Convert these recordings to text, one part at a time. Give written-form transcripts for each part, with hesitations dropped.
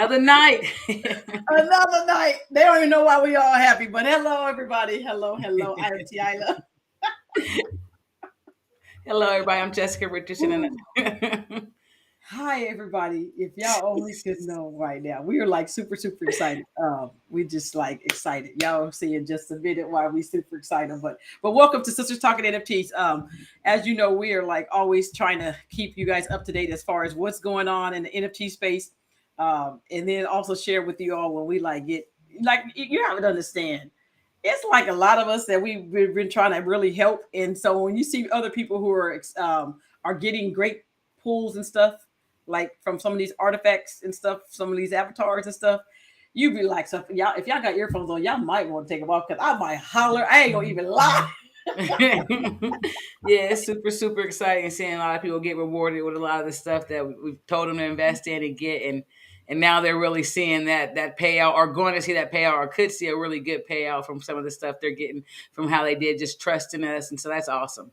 Another night. Another night. They don't even know why we all happy. But hello, everybody. Hello, hello. I am Tiila. Hello, everybody. I'm Jessica Richardson. Hi, everybody. If y'all only could know right now, we are like super, super excited. We just like excited. Y'all see in just a minute why we super excited. But welcome to Sisters Talking NFTs. As you know, we are like always trying to keep you guys up to date as far as what's going on in the NFT space. And then also share with you all when we like get like you have to understand. It's like a lot of us that we've been trying to really help, and so when you see other people who are getting great pulls and stuff, like from some of these artifacts and stuff, some of these avatars and stuff, you be like, so y'all, if y'all got earphones on, y'all might want to take them off because I might holler. I ain't gonna even lie. Yeah, it's super, super exciting seeing a lot of people get rewarded with a lot of the stuff that we've told them to invest in and get, and now they're really seeing that payout, or going to see that payout, or could see a really good payout from some of the stuff they're getting from how they did just trusting us, and so that's awesome.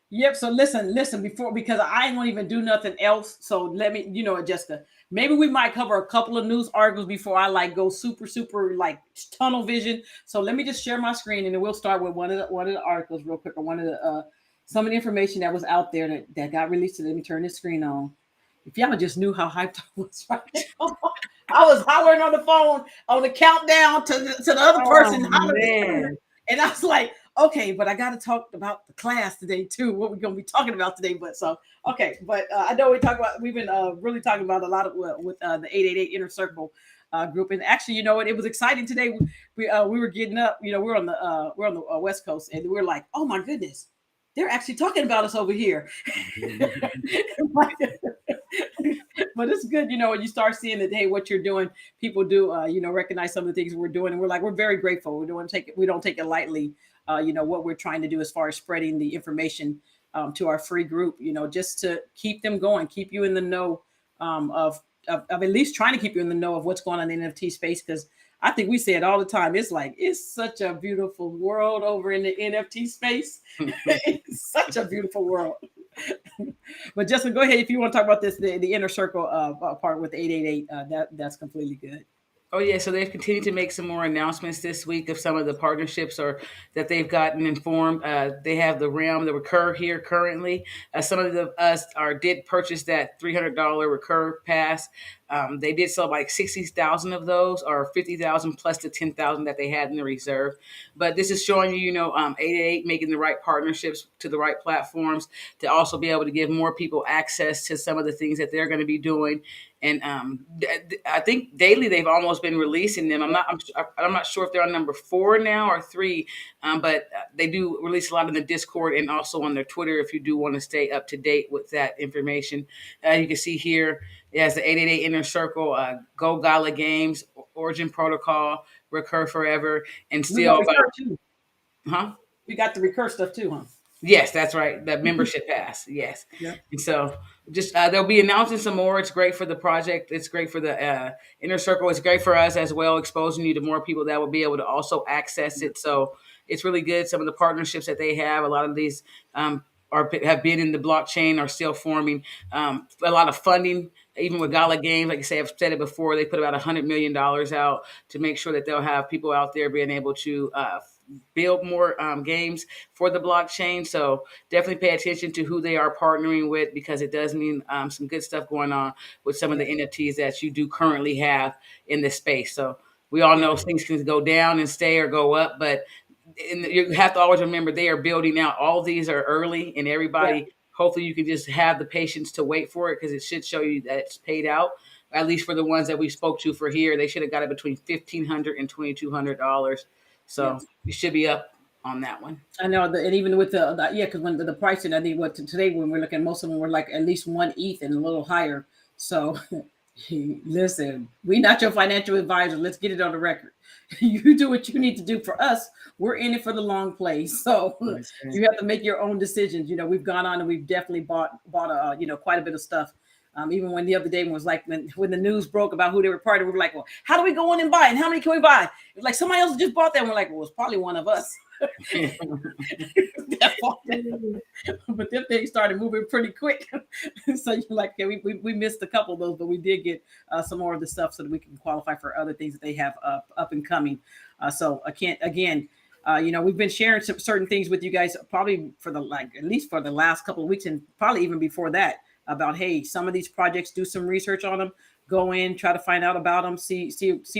Yep. So listen before because I ain't gonna even do nothing else. So let me, Jessica, maybe we might cover a couple of news articles before I like go super, super like tunnel vision. So let me just share my screen and then we'll start with one of the articles real quick, or one of the some of the information that was out there that got released. So let me turn this screen on. If y'all just knew how hyped I was right now. I was hollering on the phone on the countdown to the other Oh person hollering, man. and I was like, okay, but I got to talk about the class today too. What we're gonna be talking about today, but so okay, but I know we've been really talking about a lot of with the 888 Inner Circle group, and actually, you know what, it was exciting today. We were getting up, we're on the West Coast, and we're like, oh my goodness, they're actually talking about us over here. But it's good, when you start seeing that, hey, what you're doing, people do, recognize some of the things we're doing, and we're very grateful. We don't take it lightly. What we're trying to do as far as spreading the information to our free group, just to keep them going, keep you in the know of at least trying to keep you in the know of what's going on in the NFT space. Because I think we say it all the time. It's like it's such a beautiful world over in the NFT space. It's such a beautiful world. But Justin, go ahead if you want to talk about this, the inner circle part with the 888. That's completely good. Oh yeah, so they've continued to make some more announcements this week of some of the partnerships or that they've gotten informed. They have the Realm, the Recur here currently. Some of us did purchase that $300 Recur pass. They did sell like 60,000 of those, or 50,000 plus the 10,000 that they had in the reserve. But this is showing you, 888 making the right partnerships to the right platforms to also be able to give more people access to some of the things that they're going to be doing. And I think daily they've almost been releasing them. I'm not sure if they're on number 4 now or 3, but they do release a lot in the Discord and also on their Twitter if you do want to stay up to date with that information. You can see here it has the 888 Inner Circle, Go Gala Games, Origin Protocol, Recur Forever, and We got still about, recur too. huh? We got the recur stuff too, huh? Yes, that's right. The membership pass. Yes. Yeah. And so just they'll be announcing some more. It's great for the project. It's great for the inner circle. It's great for us as well, exposing you to more people that will be able to also access it. So it's really good. Some of the partnerships that they have, a lot of these have been in the blockchain, are still forming. A lot of funding, even with Gala Games, like I say, I've said it before, they put about $100 million out to make sure that they'll have people out there being able to build more games for the blockchain. So definitely pay attention to who they are partnering with, because it does mean some good stuff going on with some of the NFTs that you do currently have in this space. So we all know things can go down and stay or go up, but you have to always remember they are building out. All these are early, and everybody, hopefully you can just have the patience to wait for it, because it should show you that it's paid out. At least for the ones that we spoke to for here, they should have got it between $1,500 and $2,200. So you should be up on that one. I know, and even with because when the pricing, I think today when we're looking, most of them were like at least 1 ETH and a little higher. So listen, we not your financial advisor. Let's get it on the record. You do what you need to do. For us, we're in it for the long play. So you have to make your own decisions. We've gone on and we've definitely bought quite a bit of stuff Even when the other day was like when the news broke about who they were partnering, we were like, well, how do we go in and buy? And how many can we buy? It was like somebody else just bought that. And we're like, well, it's probably one of us. That bought that. But them things started moving pretty quick. So you're like, okay, we missed a couple of those, but we did get some more of the stuff so that we can qualify for other things that they have up and coming. So I can't, again, we've been sharing some certain things with you guys probably for at least for the last couple of weeks and probably even before that about, hey, some of these projects, do some research on them, go in, try to find out about them, see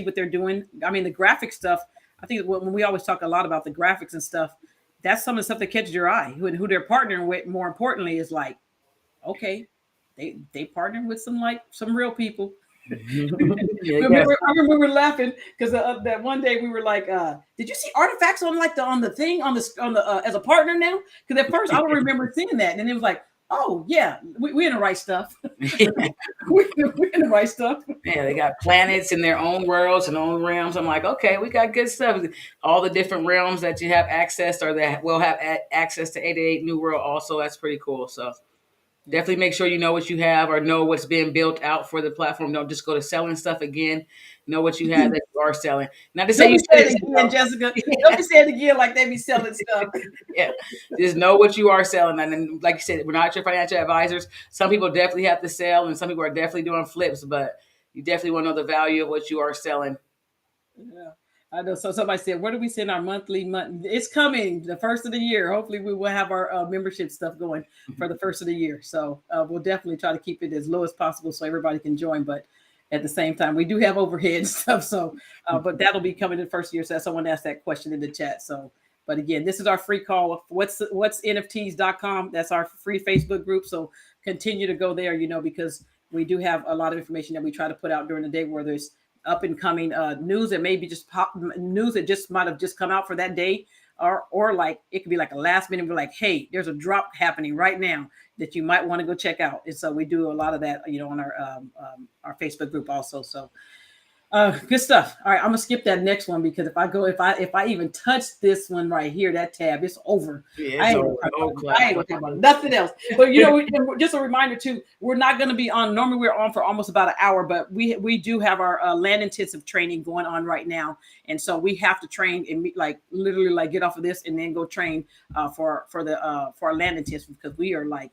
what they're doing. I mean, the graphic stuff, I think when we always talk a lot about the graphics and stuff, that's some of the stuff that catches your eye. Who they're partnering with, more importantly, is like, okay, they partner with some real people. Yeah, I remember we were laughing because that one day we were like, "Did you see artifacts on on the thing on the as a partner now?" Because at first I don't remember seeing that, and it was like, "Oh yeah, we're in the right stuff. we're in the right stuff." Yeah, they got planets in their own worlds and own realms. I'm like, okay, we got good stuff. All the different realms that you have access or that will have access to 888 New World also. That's pretty cool. So definitely make sure you know what you have or know what's being built out for the platform. Don't just go to selling stuff again. Know what you have that you are selling. Not to say Don't you be saying it again, Jessica. Don't be saying it again like they be selling stuff. yeah, just know what you are selling. And then, like you said, we're not your financial advisors. Some people definitely have to sell, and some people are definitely doing flips. But you definitely want to know the value of what you are selling. Yeah, I know. So somebody said, "Where do we send our month? It's coming, the first of the year. Hopefully, we will have our membership stuff going for the first of the year. So we'll definitely try to keep it as low as possible so everybody can join. But at the same time, we do have overhead and stuff. So, but that'll be coming in the first year. So someone asked that question in the chat. So, but again, this is our free call. What's NFTs.com? That's our free Facebook group. So continue to go there. Because we do have a lot of information that we try to put out during the day, where there's up and coming news that maybe news that just might have just come out for that day, or like it could be like a last minute. We're like, hey, there's a drop happening right now that you might want to go check out. And so we do a lot of that, on our Facebook group also. So good stuff. All right, I'm gonna skip that next one because if I even touch this one right here, that tab, it's over. Yeah, I ain't gonna talk about nothing else. But just a reminder too, we're not gonna be on. Normally we're on for almost about an hour, but we do have our land intensive training going on right now, and so we have to train and literally get off of this and then go train for our land intensive because we are like.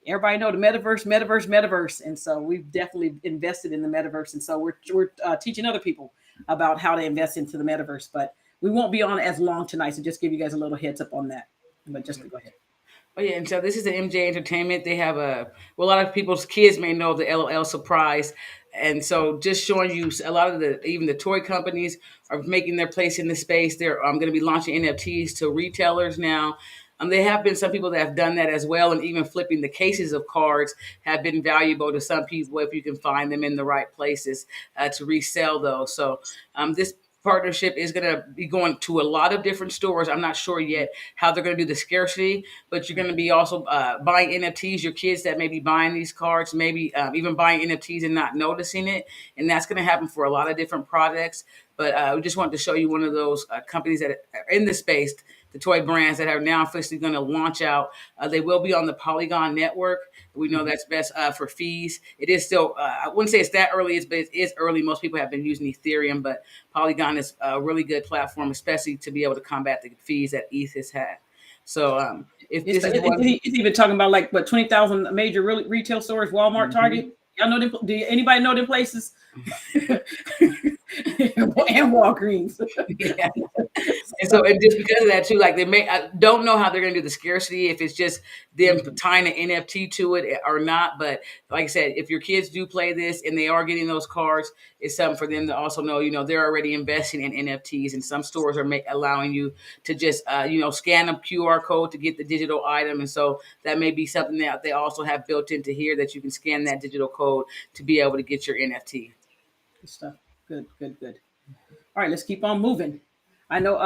Everybody know the metaverse, and so we've definitely invested in the metaverse, and so we're teaching other people about how to invest into the metaverse. But we won't be on as long tonight, so just give you guys a little heads up on that. But just to go ahead. Oh yeah, and so this is the MJ Entertainment. They have a lot of people's kids may know the LOL surprise, and so just showing you a lot of even the toy companies are making their place in the space. They're going to be launching NFTs to retailers now. There have been some people that have done that as well, and even flipping the cases of cards have been valuable to some people if you can find them in the right places to resell those. So this partnership is going to be going to a lot of different stores. I'm not sure yet how they're going to do the scarcity, but you're going to be also buying NFTs. Your kids that may be buying these cards, maybe even buying NFTs and not noticing it. And that's going to happen for a lot of different products. But we just wanted to show you one of those companies that are in the space, the toy brands that are now officially going to launch out. They will be on the Polygon network. We know that's best for fees. It is still, I wouldn't say it's that early, but it is early. Most people have been using Ethereum, but Polygon is a really good platform, especially to be able to combat the fees that ETH has had. So it's even talking about 20,000 major retail stores, Walmart, Target. Y'all know them? Do anybody know them places? And Walgreens. Yeah. And just because of that too, I don't know how they're going to do the scarcity, if it's just them tying an NFT to it or not. But like I said, if your kids do play this and they are getting those cards, it's something for them to also know, they're already investing in NFTs, and some stores are allowing you to just, scan a QR code to get the digital item. And so that may be something that they also have built into here, that you can scan that digital code to be able to get your NFT. Good stuff. Good. All right, let's keep on moving. I know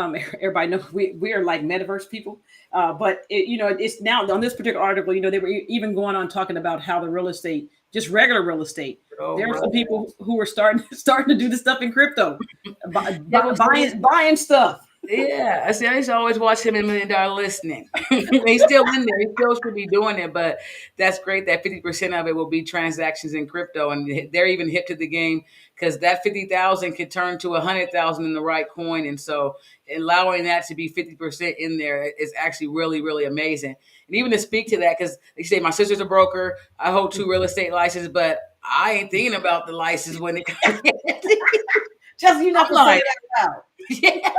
everybody knows we are like metaverse people, but it's now on this particular article. They were even going on talking about how the real estate, just regular real estate. There are some people who are starting to do this stuff in crypto, buying stuff. Yeah, I see. I used to always watch him in Million Dollar Listening. He's still in there. He still should be doing it, but that's great that 50% of it will be transactions in crypto, and they're even hip to the game because that 50,000 could turn to 100,000 in the right coin, and so allowing that to be 50% in there is actually really, really amazing. And even to speak to that, because they say my sister's a broker, I hold two real estate licenses, but I ain't thinking about the license when it comes. Just you're not I'm gonna say like, it out loud. yeah.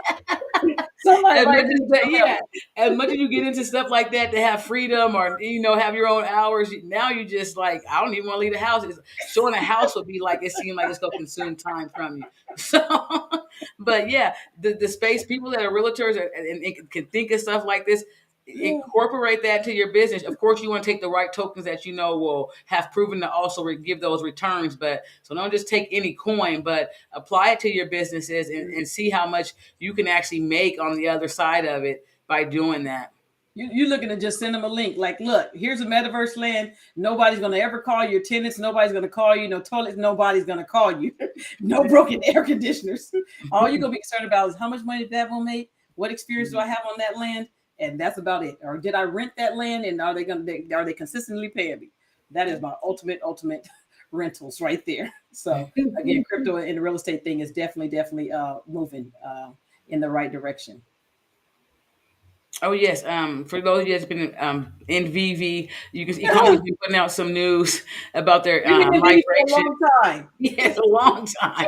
Somebody As might much just as that, come out. yeah, as much as you get into stuff like that to have freedom or have your own hours, now you just like I don't even want to leave the house. Showing a house would be like it seemed like it's gonna consume time from you. So, but yeah, the space people that are realtors and can think of stuff like this. Yeah. Incorporate that to your business. Of course, you want to take the right tokens that will have proven to also give those returns. But so don't just take any coin, but apply it to your businesses and see how much you can actually make on the other side of it by doing that. You're looking to just send them a link. Like, look, here's a metaverse land. Nobody's going to ever call your tenants. Nobody's going to call you. No toilets. Nobody's going to call you. No broken air conditioners. All you're going to be concerned about is how much money that will make. What experience do I have on that land? And that's about it. Or did I rent that land? And are they consistently paying me? That is my ultimate rentals right there. So again, crypto and the real estate thing is definitely moving in the right direction. Oh yes. For those of you that's been in VeVe, you can economy's You've been putting out some news about their been in video for a migration. long time. Yes, a long time.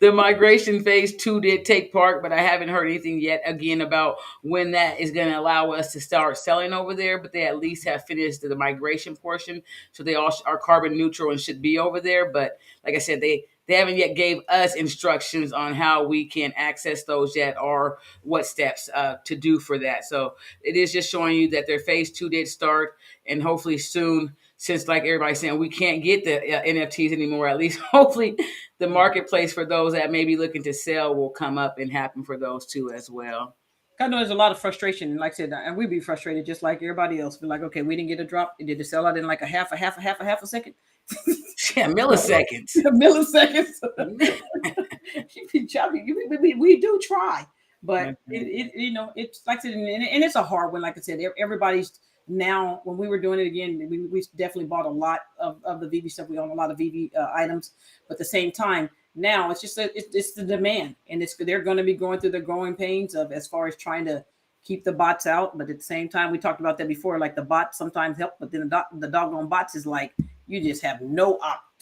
The migration phase two did take part, but I haven't heard anything yet again about when that is going to allow us to start selling over there. But they at least have finished the migration portion, so they all are carbon neutral and should be over there. But like I said, they haven't yet gave us instructions on how we can access those yet or what steps to do for that. So it is just showing you that their phase two did start, and hopefully soon, since like everybody's saying we can't get the NFTs anymore, at least hopefully the marketplace for those that may be looking to sell will come up and happen for those too as well. I know there's a lot of frustration, and like I said, and we'd be frustrated just like everybody else. Be like, okay, we didn't get a drop. Did it sell out in like a half a second? Yeah, milliseconds. Milliseconds. We do try, but it's like I said, and it's a hard one. Like I said, everybody's now. When we were doing it again, we definitely bought a lot of the VeVe stuff. We own a lot of VeVe items, but at the same time, now it's just it's the demand, and they're going to be going through the growing pains of as far as trying to keep the bots out. But at the same time, we talked about that before. Like the bots sometimes help, but then the doggone bots is like you just have no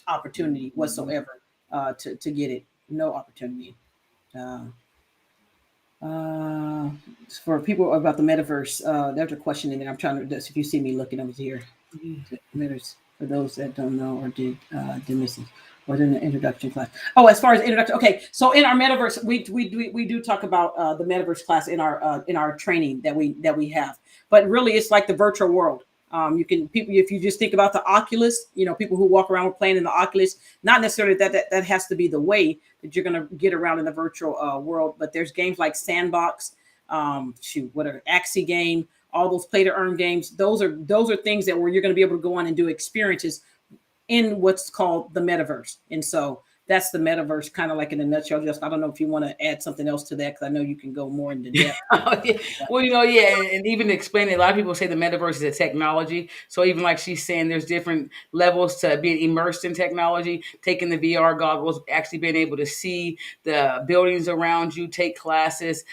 opportunity whatsoever to get it. No opportunity. Uh, uh, for people about the metaverse, there's a question in there. I'm trying to. If you see me looking over here, metaverse for those that don't know or did miss it. Or in the introduction class. Oh, as far as introduction, okay. So in our metaverse, we do talk about the metaverse class in our training that we have. But really, it's like the virtual world. You can people if you just think about the Oculus, people who walk around playing in the Oculus. Not necessarily that has to be the way that you're going to get around in the virtual world. But there's games like Sandbox, whatever Axie game, all those play to earn games. Those are things that where you're going to be able to go on and do experiences in what's called the metaverse. And so that's the metaverse kind of like in a nutshell. Just I don't know if you want to add something else to that because I know you can go more into depth. Oh, yeah. Well, yeah, and even to explain it, a lot of people say the metaverse is a technology. So even like she's saying, there's different levels to being immersed in technology, taking the VR goggles, actually being able to see the buildings around you, take classes,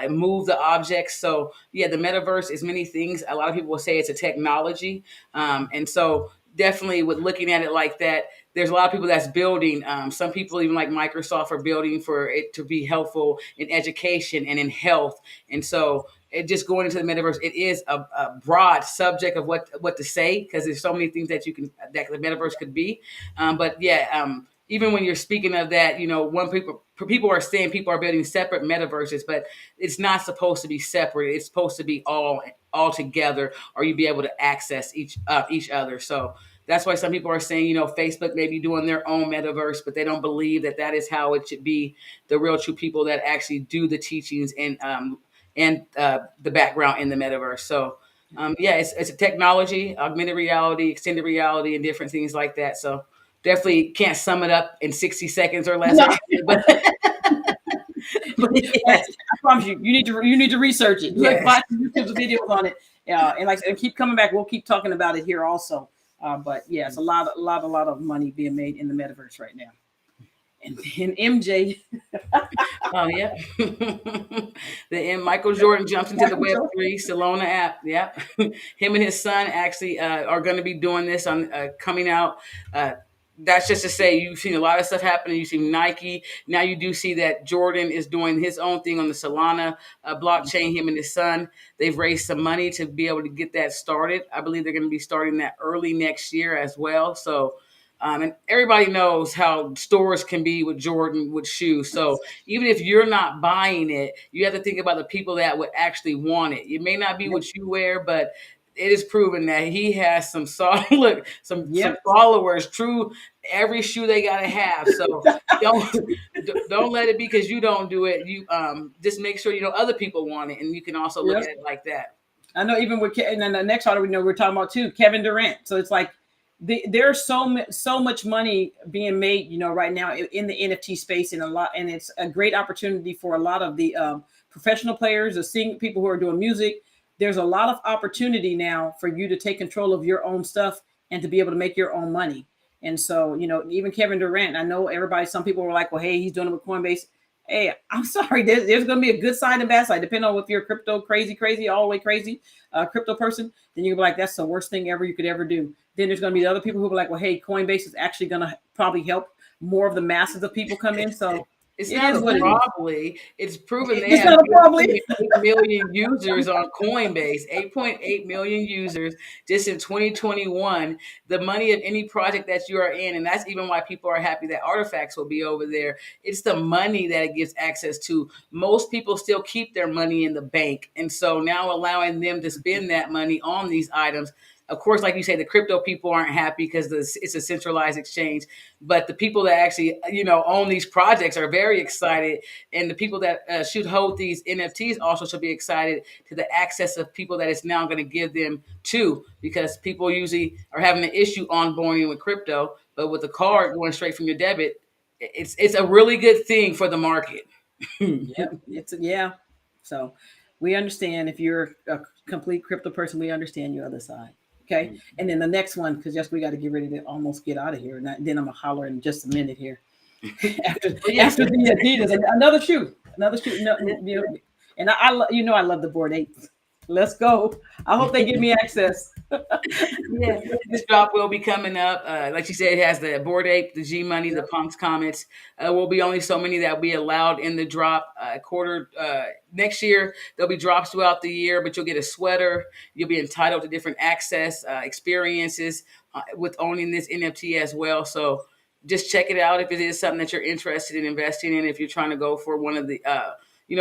move the objects. So yeah, the metaverse is many things. A lot of people will say it's a technology, and so definitely with looking at it like that, there's a lot of people that's building. Some people, even like Microsoft, are building for it to be helpful in education and in health. And so, it just going into the metaverse, it is a broad subject of what to say because there's so many things that that the metaverse could be. But yeah, even when you're speaking of that, one people are saying people are building separate metaverses, but it's not supposed to be separate. It's supposed to be all together, or you be able to access each other. So that's why some people are saying, Facebook may be doing their own metaverse, but they don't believe that that is how it should be. The real true people that actually do the teachings and the background in the metaverse. So yeah, it's a technology, augmented reality, extended reality, and different things like that. So definitely can't sum it up in 60 seconds or less, No. but I promise you, you need to research it. Look, Yes. find some YouTube videos on it. And like I said, keep coming back. We'll keep talking about it here also. But yeah, it's a lot of money being made in the metaverse right now. And then MJ, Oh yeah. Michael Jordan jumps into the Michael Web Jordan. three Solana app. Yep. Him and his son actually are going to be doing this on coming out. Uh, that's just to say you've seen a lot of stuff happening. You've seen Nike. Now you do see that Jordan is doing his own thing on the Solana blockchain. Him and his son. They've raised some money to be able to get that started. I believe they're going to be starting that early next year as well. So. And everybody knows how stores can be with Jordan with shoes. So even if you're not buying it, you have to think about the people that would actually want it. It may not be Yep. what you wear, but it is proven that he has some solid some Yep. followers. True, every shoe they gotta have. So don't don't let it be because you don't do it. You just make sure you know other people want it, and you can also look Yep. at it like that. I know even with and then the next article we know we're talking about too, Kevin Durant. So it's like there's so much money being made, right now in the NFT space, and it's a great opportunity for a lot of the professional players, the sing people who are doing music. There's a lot of opportunity now for you to take control of your own stuff and to be able to make your own money. And so, even Kevin Durant, I know some people were like, well, hey, he's doing it with Coinbase. Hey, I'm sorry. There's going to be a good side and bad side, depending on if you're a crypto crazy, all the way crazy, crypto person. Then you'll be like, that's the worst thing ever you could ever do. Then there's going to be the other people who be like, well, hey, Coinbase is actually going to probably help more of the masses of people come in. So It's it not is a what it is. probably. It's proven they It's have not a probably. 8 million users on Coinbase, 8.8 million users just in 2021. The money of any project that you are in, and that's even why people are happy that artifacts will be over there. It's the money that it gives access to. Most people still keep their money in the bank. And so now allowing them to spend that money on these items. Of course, like you say, the crypto people aren't happy because it's a centralized exchange. But the people that actually, own these projects are very excited, and the people that should hold these NFTs also should be excited to the access of people that it's now going to give them to, because people usually are having an issue onboarding with crypto, but with the card going straight from your debit, it's a really good thing for the market. Yep. Yeah. So we understand if you're a complete crypto person, we understand your other side. Okay. And then the next one, because yes, we got to get ready to almost get out of here. And then I'm gonna holler in just a minute here. after But yes, after the Adidas, another shoe. No, and I love the Bored Apes. Let's go. I hope they give me access. yeah, this drop will be coming up. Like you said, it has the Bored Ape, the G Money, the Yep. Punks comments. Will be only so many that will be allowed in the drop. Quarter next year, there'll be drops throughout the year, but you'll get a sweater. You'll be entitled to different access experiences with owning this NFT as well. So just check it out if it is something that you're interested in investing in. If you're trying to go for one of the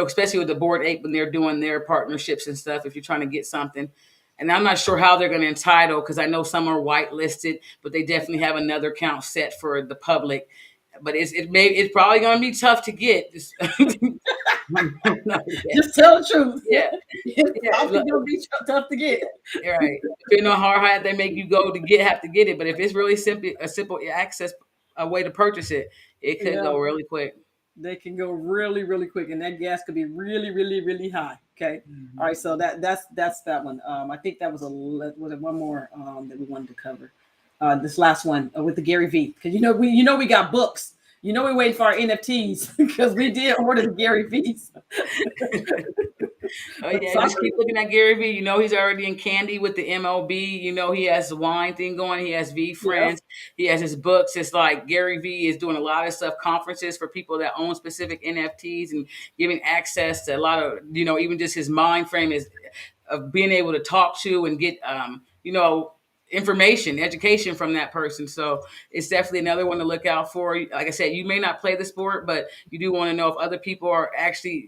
especially with the Bored Ape when they're doing their partnerships and stuff, if you're trying to get something. And I'm not sure how they're going to entitle, because I know some are whitelisted, but they definitely have another count set for the public. But it's probably going to be tough to get. Just tell the truth. Yeah, It's yeah, probably gonna be tough to get. right. Depending on how hard they make you go to have to get it. But if it's really simple access, a way to purchase it, it could Yeah, go really quick. they can go really, really quick, and that gas could be really, really, really high. Okay, all right. So that's that one. I think that was was it one more that we wanted to cover. This last one with the Gary V, because we got books. We wait for our NFTs because we did order the Gary V's. Oh yeah, just keep looking at Gary Vee. He's already in candy with the MLB. He has the wine thing going. He has V Yeah. Friends. He has his books. It's like Gary Vee is doing a lot of stuff, conferences for people that own specific NFTs and giving access to a lot of, even just his mind frame is of being able to talk to and get, information, education from that person. So it's definitely another one to look out for. Like I said, you may not play the sport, but you do want to know if other people are actually,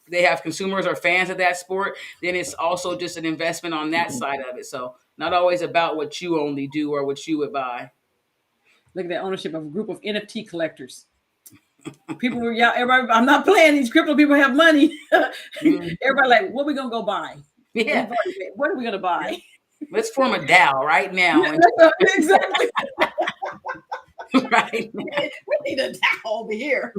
they have consumers or fans of that sport, then it's also just an investment on that side of it. So not always about what you only do or what you would buy. Look at that ownership of a group of NFT collectors. People were, yeah, everybody. I'm not playing. These crypto people have money. Everybody like, what are we gonna go buy? Yeah. What are we gonna buy? Let's form a DAO right now. Exactly. Right. We need a towel over here.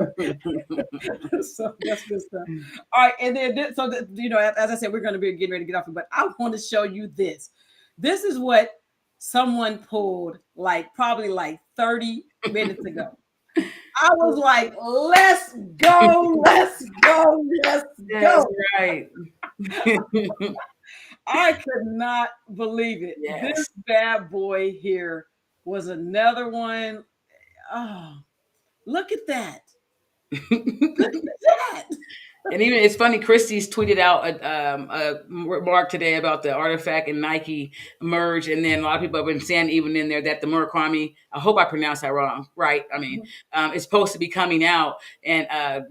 So that's good stuff. All right, and then as I said, we're going to be getting ready to get off, but I want to show you this. This is what someone pulled probably 30 minutes ago. I was like, let's go, let's go, let's That's go. right. I could not believe it. This Yes. bad boy here was another one. Oh, look at that. Look at that. And even it's funny, Christie's tweeted out a remark today about the Artifact and Nike merge, and then a lot of people have been saying even in there that the Murakami, I hope I pronounced that wrong, right? I mean, it's supposed to be coming out and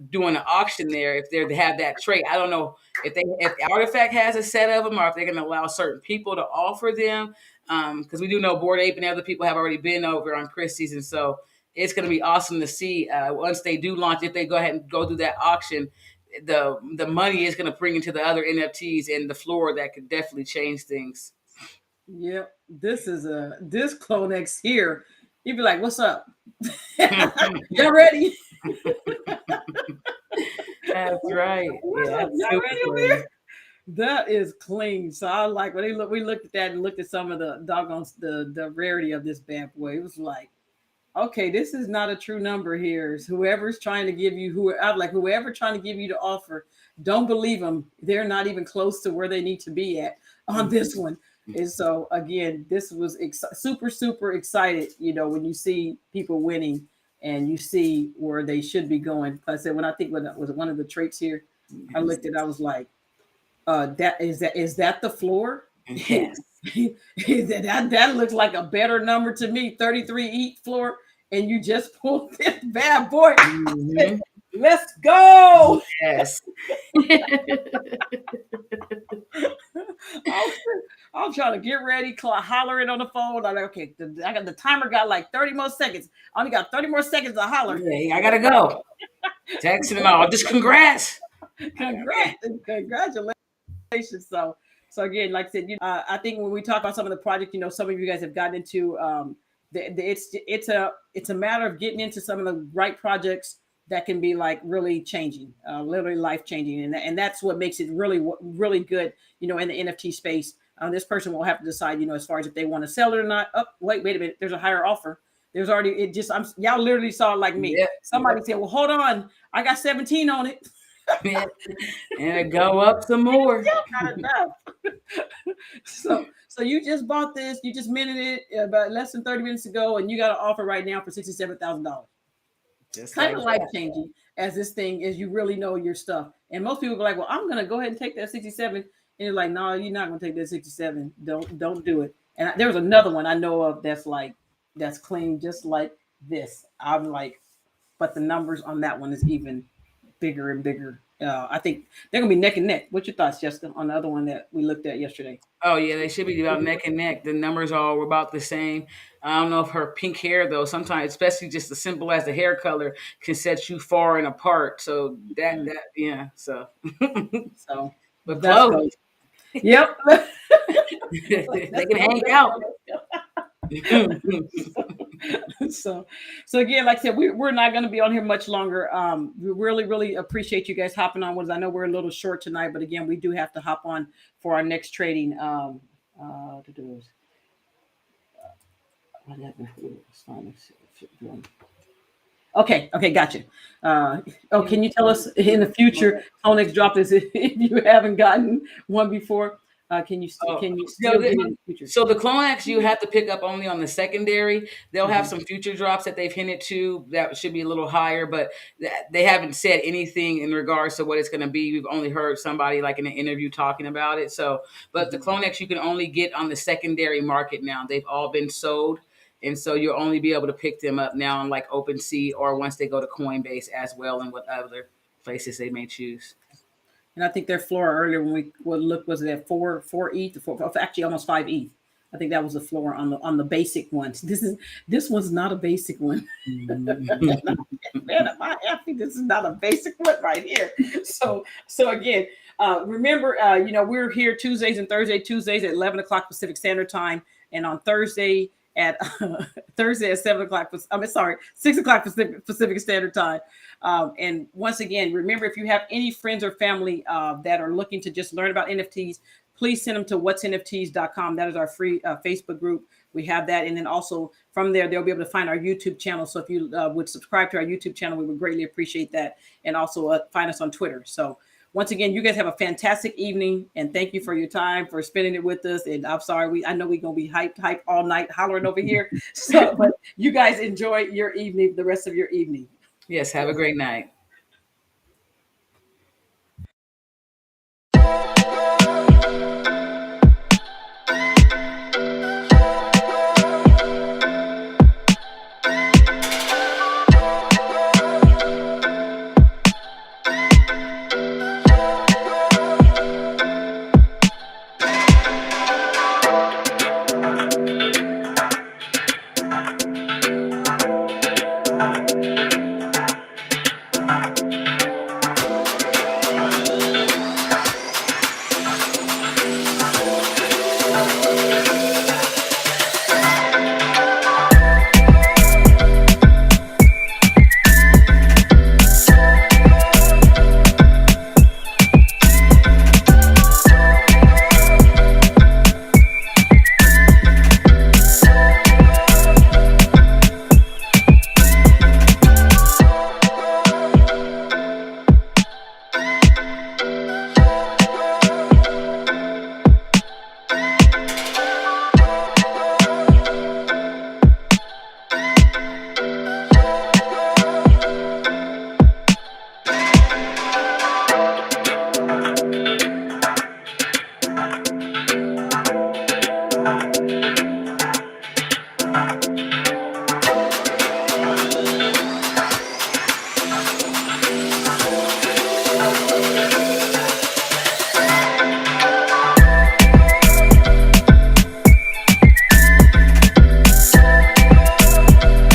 doing an auction there if they have that trait. I don't know if Artifact has a set of them or if they're going to allow certain people to offer them, because we do know Bored Ape and other people have already been over on Christie's, and so it's going to be awesome to see once they do launch, if they go ahead and go through that auction, the money is going to bring into the other NFTs and the floor that could definitely change things. Yep, this Clone X here. You'd be like, "What's up? Y'all ready? That's right. What's Yeah, up? that's Y'all super ready over clean. here?" That is clean. So I like when we looked at that and looked at some of the doggone the rarity of this bad boy. It was like, okay, this is not a true number here. It's whoever's trying to give you whoever trying to give you the offer, don't believe them. They're not even close to where they need to be at on this one. And so again, this was super, super excited, when you see people winning and you see where they should be going. I said, when I think when that was one of the traits here, I looked at, I was like, that the floor? Yes. that looks like a better number to me, 33 eat floor, and you just pulled this bad boy. Mhm. Let's go. Yes. I'm trying to get ready, hollering on the phone. I'm like, okay, I got the timer, got like 30 more seconds. I only got 30 more seconds to holler. Yeah, I gotta go. Texting them all. Just congrats. Congratulations. So again, like I said, I think when we talk about some of the projects, some of you guys have gotten into, it's a matter of getting into some of the right projects that can be like really changing, literally life changing, and that's what makes it really really good, in the NFT space. This person will have to decide, as far as if they want to sell it or not. Oh, wait a minute, there's a higher offer. There's already y'all literally saw it like me. Yep. Somebody said, well, hold on, I got 17 on it. Yep. And go up some more. Not enough. So you just bought this, you just minted it about less than 30 minutes ago, and you got an offer right now for $67,000. Just Kind like of life that. changing as this thing is. You really know your stuff, and most people be like, "Well, I'm gonna go ahead and take that 67," and you're like, "No, you're not gonna take that 67. Don't do it." And there was another one I know of that's clean just like this. I'm like, but the numbers on that one is even bigger and bigger. I think they're gonna be neck and neck. What's your thoughts, Jessica, on the other one that we looked at yesterday? Oh yeah, they should be about neck and neck. The numbers all were about the same. I don't know if her pink hair though. Sometimes, especially just as simple as the hair color, can set you far and apart. So that yeah. So, So but that's close. close. Yep. They can hang out. So again, like I said, we're not going to be on here much longer. We really appreciate you guys hopping on with us. I know we're a little short tonight, but again, we do have to hop on for our next trading. Okay, gotcha. Can you tell us in the future how next drop is if you haven't gotten one before? Can you still get in the future? So the Clone X you have to pick up only on the secondary. They'll have some future drops that they've hinted to that should be a little higher, but they haven't said anything in regards to what it's going to be. We've only heard somebody like in an interview talking about it. So, but the Clone X you can only get on the secondary market now. They've all been sold. And so you'll only be able to pick them up now on like OpenSea or once they go to Coinbase as well, and what other places they may choose. And I think their floor earlier when we looked was it at four ETH, actually almost 5 ETH. I think that was the floor on the basic ones. This one's not a basic one. Man, am I happy? This is not a basic one right here. So again, remember, we're here Tuesdays and Tuesdays at 11 o'clock Pacific Standard Time, and on Thursday at Thursday at 7 o'clock. I mean, sorry, 6 o'clock Pacific Standard Time. And once again, remember, if you have any friends or family that are looking to just learn about NFTs, please send them to whatsnfts.com. That is our free Facebook group. We have that. And then also from there, they'll be able to find our YouTube channel. So if you would subscribe to our YouTube channel, we would greatly appreciate that. And also find us on Twitter. So once again, you guys have a fantastic evening, and thank you for your time, for spending it with us. And I'm sorry, I know we're gonna be hyped all night, hollering over here. So, but you guys enjoy your evening, the rest of your evening. Yes, have a great night.